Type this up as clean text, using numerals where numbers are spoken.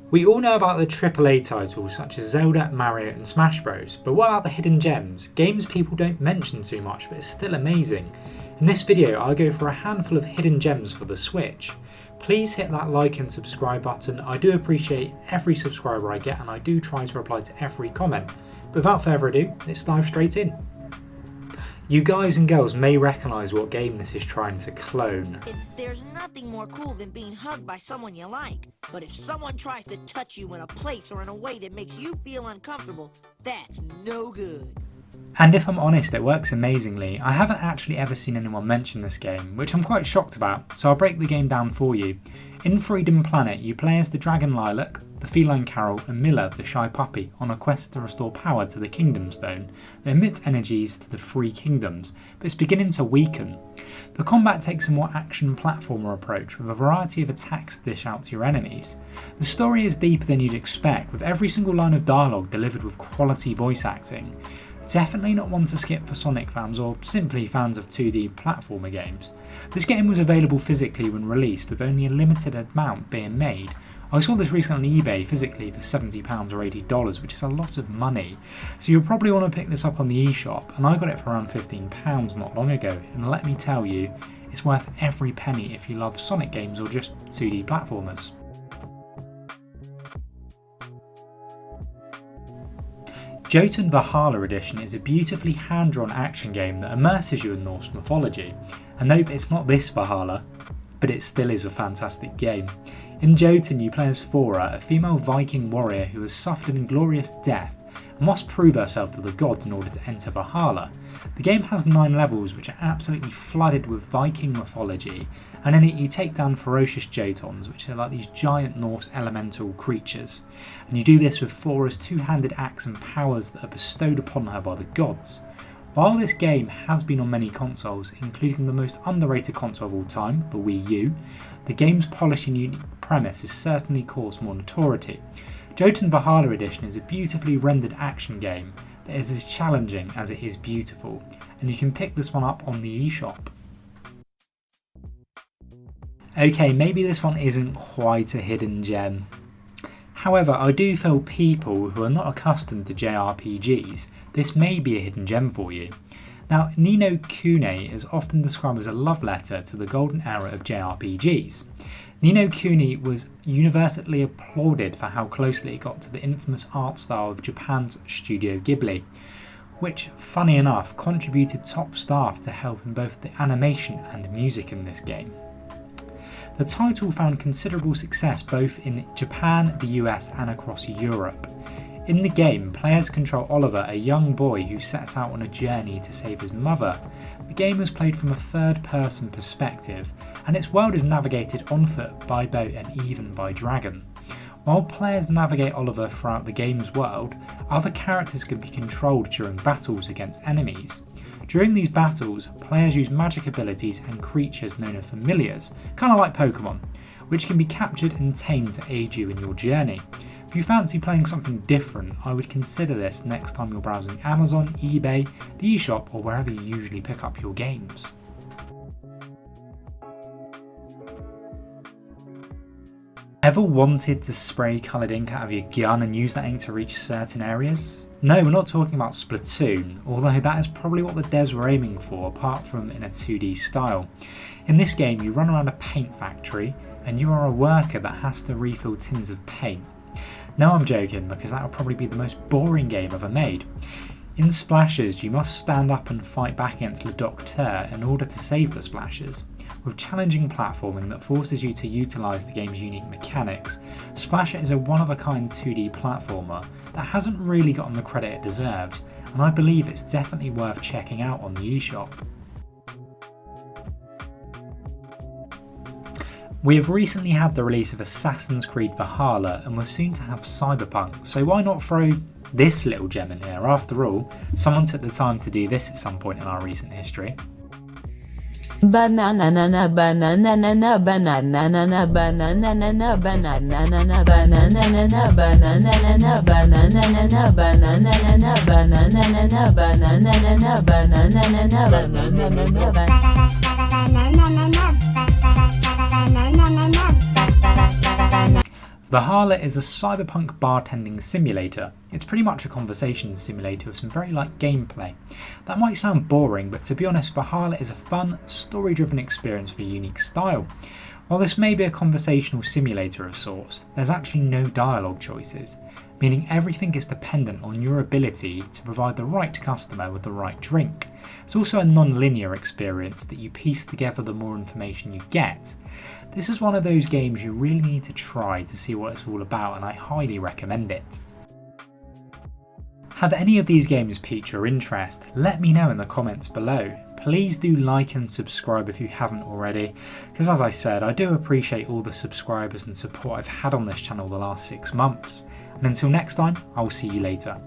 We all know about the AAA titles such as Zelda, Mario and Smash Bros, but what about the hidden gems? Games people don't mention too much but it's still amazing. In this video I'll go for a handful of hidden gems for the Switch. Please hit that like and subscribe button. I do appreciate every subscriber I get and I do try to reply to every comment. But without further ado, let's dive straight in. You guys and girls may recognise what game this is trying to clone. There's nothing more cool than being hugged by someone you like. But if someone tries to touch you in a place or in a way that makes you feel uncomfortable, that's no good. And if I'm honest, it works amazingly. I haven't actually ever seen anyone mention this game, which I'm quite shocked about, so I'll break the game down for you. In Freedom Planet, you play as the dragon Lilac, the feline Carol and Miller, the shy puppy, on a quest to restore power to the Kingdom Stone that emits energies to the three kingdoms, but it's beginning to weaken. The combat takes a more action platformer approach with a variety of attacks to dish out to your enemies. The story is deeper than you'd expect, with every single line of dialogue delivered with quality voice acting. Definitely not one to skip for Sonic fans or simply fans of 2D platformer games. This game was available physically when released, with only a limited amount being made. I saw this recently on eBay physically for £70 or $80, which is a lot of money. So you'll probably want to pick this up on the eShop, and I got it for around £15 not long ago, and let me tell you, it's worth every penny if you love Sonic games or just 2D platformers. Jotun Valhalla Edition is a beautifully hand-drawn action game that immerses you in Norse mythology. And nope, it's not this Valhalla, but it still is a fantastic game. In Jotun you play as Thora, a female Viking warrior who has suffered an inglorious death and must prove herself to the gods in order to enter Valhalla. The game has 9 levels which are absolutely flooded with Viking mythology, and in it you take down ferocious Jotuns, which are like these giant Norse elemental creatures, and you do this with Thora's two-handed axe and powers that are bestowed upon her by the gods. While this game has been on many consoles, including the most underrated console of all time, the Wii U, the game's polished and unique premise has certainly caused more notoriety. Jotun Valhalla Edition is a beautifully rendered action game that is as challenging as it is beautiful, and you can pick this one up on the eShop. Okay, maybe this one isn't quite a hidden gem. However, I do feel people who are not accustomed to JRPGs, this may be a hidden gem for you. Now, Nino Kunai is often described as a love letter to the golden era of JRPGs. Nino Kunai was universally applauded for how closely it got to the infamous art style of Japan's Studio Ghibli, which, funny enough, contributed top staff to help in both the animation and music in this game. The title found considerable success both in Japan, the US and across Europe. In the game, players control Oliver, a young boy who sets out on a journey to save his mother. The game is played from a third-person perspective, and its world is navigated on foot, by boat and even by dragon. While players navigate Oliver throughout the game's world, other characters can be controlled during battles against enemies. During these battles, players use magic abilities and creatures known as familiars, kind of like Pokemon, which can be captured and tamed to aid you in your journey. If you fancy playing something different, I would consider this next time you're browsing Amazon, eBay, the eShop or wherever you usually pick up your games. Ever wanted to spray coloured ink out of your gun and use that ink to reach certain areas? No, we're not talking about Splatoon, although that is probably what the devs were aiming for, apart from in a 2D style. In this game you run around a paint factory and you are a worker that has to refill tins of paint. No, I'm joking, because that would probably be the most boring game ever made. In Splashes, you must stand up and fight back against Le Docteur in order to save the Splashes. With challenging platforming that forces you to utilise the game's unique mechanics, Splasher is a one-of-a-kind 2D platformer that hasn't really gotten the credit it deserves, and I believe it's definitely worth checking out on the eShop. We have recently had the release of Assassin's Creed Valhalla and we're soon to have Cyberpunk, so why not throw this little gem in here? After all, someone took the time to do this at some point in our recent history. Banana banana banana banana banana banana banana banana banana banana banana banana banana banana banana. Valhalla is a cyberpunk bartending simulator. It's pretty much a conversation simulator with some very light gameplay. That might sound boring, but to be honest, Valhalla is a fun, story-driven experience for a unique style. While this may be a conversational simulator of sorts, there's actually no dialogue choices, meaning everything is dependent on your ability to provide the right customer with the right drink. It's also a non-linear experience that you piece together the more information you get. This is one of those games you really need to try to see what it's all about, and I highly recommend it. Have any of these games piqued your interest? Let me know in the comments below. Please do like and subscribe if you haven't already, because as I said, I do appreciate all the subscribers and support I've had on this channel the last 6 months. And until next time, I'll see you later.